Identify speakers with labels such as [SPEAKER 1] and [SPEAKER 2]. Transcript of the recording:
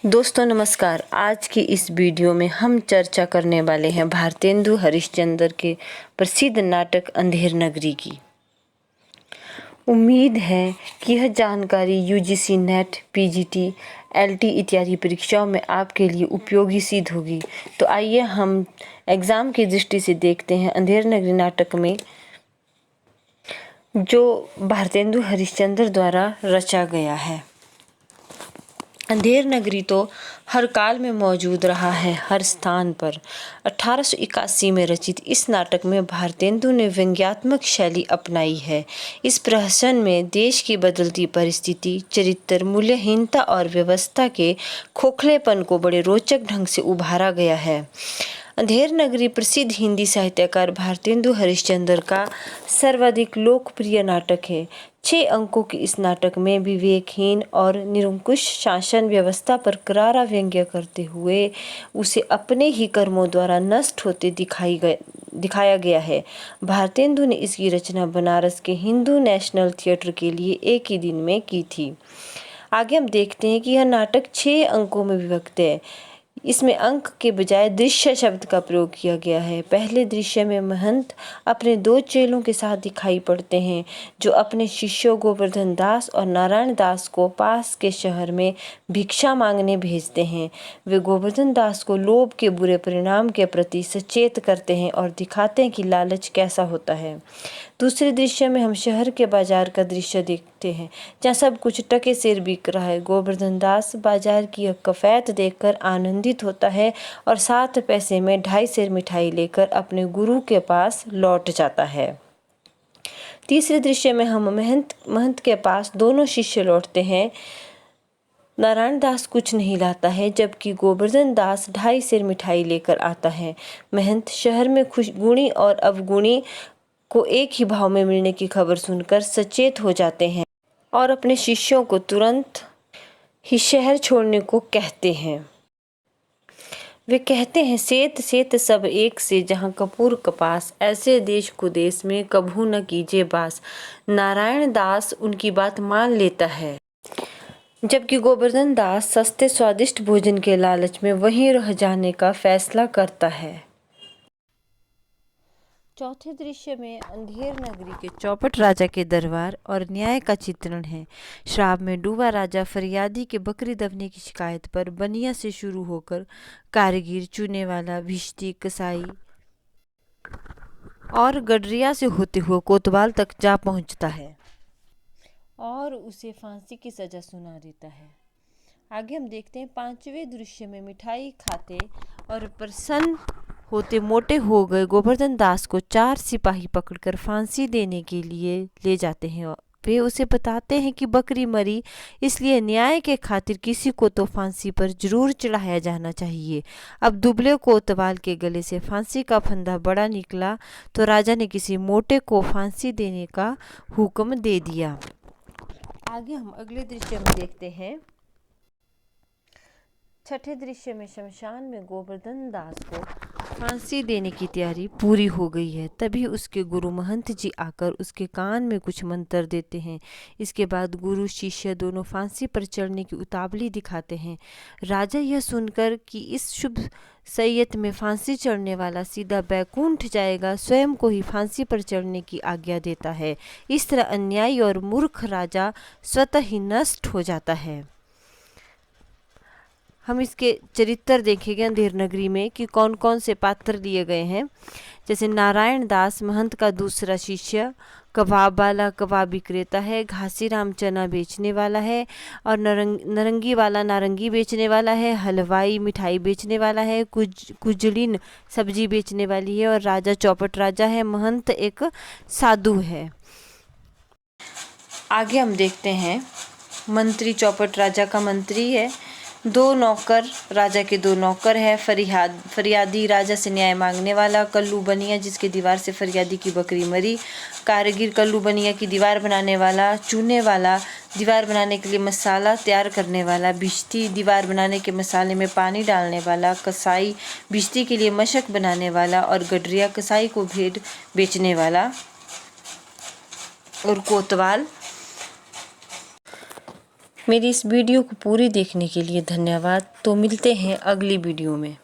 [SPEAKER 1] दोस्तों नमस्कार। आज की इस वीडियो में हम चर्चा करने वाले हैं भारतेंदु हरिश्चंद्र के प्रसिद्ध नाटक अंधेर नगरी की। उम्मीद है कि यह जानकारी यूजीसी नेट, पीजीटी, एलटी इत्यादि परीक्षाओं में आपके लिए उपयोगी सिद्ध होगी। तो आइए हम एग्ज़ाम की दृष्टि से देखते हैं अंधेर नगरी नाटक में जो भारतेंदु हरिश्चंद्र द्वारा रचा गया है। अंधेर नगरी तो हर काल में मौजूद रहा है, हर स्थान पर। 1881 में रचित इस नाटक में भारतेंदु ने व्यंग्यात्मक शैली अपनाई है। इस प्रहसन में देश की बदलती परिस्थिति, चरित्र, मूल्यहीनता और व्यवस्था के खोखलेपन को बड़े रोचक ढंग से उभारा गया है। अंधेर नगरी प्रसिद्ध हिंदी साहित्यकार भारतेंदु हरिश्चंद्र का सर्वाधिक लोकप्रिय नाटक है। 6 अंकों के इस नाटक में विवेकहीन और निरंकुश शासन व्यवस्था पर करारा व्यंग्य करते हुए उसे अपने ही कर्मों द्वारा नष्ट होते दिखाया गया है। भारतेंदु ने इसकी रचना बनारस के हिंदू नेशनल थिएटर के लिए एक ही दिन में की थी। आगे हम देखते हैं कि यह नाटक 6 अंकों में विभक्त है। इसमें अंक के बजाय दृश्य शब्द का प्रयोग किया गया है। पहले दृश्य में महंत अपने 2 चेलों के साथ दिखाई पड़ते हैं जो अपने शिष्यों गोवर्धन दास और नारायण दास को पास के शहर में भिक्षा मांगने भेजते हैं। वे गोवर्धन दास को लोभ के बुरे परिणाम के प्रति सचेत करते हैं और दिखाते हैं कि लालच कैसा होता है। दूसरे दृश्य में हम शहर के बाजार का दृश्य देखते हैं जहाँ सब कुछ टके सेर बिक रहा है। गोवर्धन दास बाजार की यह कफैत देखकर आनंदित होता है और 7 पैसे में 2.5 सेर मिठाई लेकर अपने गुरु के पास लौट जाता है। तीसरे दृश्य में हम महंत के पास दोनों शिष्य लौटते हैं। नारायण दास कुछ नहीं लाता है जबकि गोवर्धन दास 2.5 सेर मिठाई लेकर आता है। महंत शहर में खुशगुणी और अवगुणी को एक ही भाव में मिलने की खबर सुनकर सचेत हो जाते हैं और अपने शिष्यों को तुरंत ही शहर छोड़ने को कहते हैं। वे कहते हैं सेत सेत सब एक से जहाँ कपूर कपास, ऐसे देश को देश में कभू न कीजिए बास। नारायण दास उनकी बात मान लेता है जबकि गोवर्धन दास सस्ते स्वादिष्ट भोजन के लालच में वहीं रह जाने का फैसला करता है। चौथे दृश्य में अंधेर नगरी के चौपट राजा के दरबार और न्याय का चित्रण है। श्राप में डूबा राजा फरियादी के बकरी दबने की शिकायत पर बनिया से शुरू होकर कारीगर, चूने वाला, भिश्ती, कसाई और गडरिया से होते हुए कोतवाल तक जा पहुंचता है और उसे फांसी की सजा सुना देता है। आगे हम देखते हैं 5वें दृश्य में मिठाई खाते और प्रसन्न होते मोटे हो गए गोवर्धन दास को 4 सिपाही पकड़कर फांसी देने के लिए ले जाते हैं। वे उसे बताते हैं कि बकरी मरी, इसलिए न्याय के खातिर किसी को तो फांसी पर जरूर चढ़ाया जाना चाहिए। अब दुबले कोतवाल के गले से फांसी का फंदा बड़ा निकला तो राजा ने किसी मोटे को फांसी देने का हुक्म दे दिया। आगे हम अगले दृश्य में देखते हैं। 6ठे दृश्य में शमशान में गोवर्धन दास को फांसी देने की तैयारी पूरी हो गई है। तभी उसके गुरु महंत जी आकर उसके कान में कुछ मंत्र देते हैं। इसके बाद गुरु शिष्य दोनों फांसी पर चढ़ने की उतावली दिखाते हैं। राजा यह सुनकर कि इस शुभ सैयत में फांसी चढ़ने वाला सीधा बैकुंठ जाएगा, स्वयं को ही फांसी पर चढ़ने की आज्ञा देता है। इस तरह अन्यायी और मूर्ख राजा स्वतः ही नष्ट हो जाता है। हम इसके चरित्र देखेंगे अंधेर नगरी में कि कौन कौन से पात्र लिए गए हैं। जैसे नारायण दास महंत का दूसरा शिष्य, कबाब वाला कबाब विक्रेता है, घासी राम चना बेचने वाला है और नारंगी वाला नारंगी बेचने वाला है, हलवाई मिठाई बेचने वाला है, कुजलिन सब्जी बेचने वाली है और राजा चौपट राजा है। महंत एक साधु है। आगे हम देखते हैं मंत्री चौपट राजा का मंत्री है। 2 नौकर राजा के 2 नौकर है। फरियादी राजा से न्याय मांगने वाला, कल्लू बनिया जिसके दीवार से फरियादी की बकरी मरी, कारीगर कल्लू बनिया की दीवार बनाने वाला, चूने वाला दीवार बनाने के लिए मसाला तैयार करने वाला, भिश्ती दीवार बनाने के मसाले में पानी डालने वाला, कसाई भिश्ती के लिए मशक बनाने वाला और गडरिया कसाई को भेड़ बेचने वाला और कोतवाल मेरी इस वीडियो को पूरी देखने के लिए धन्यवाद। तो मिलते हैं अगली वीडियो में।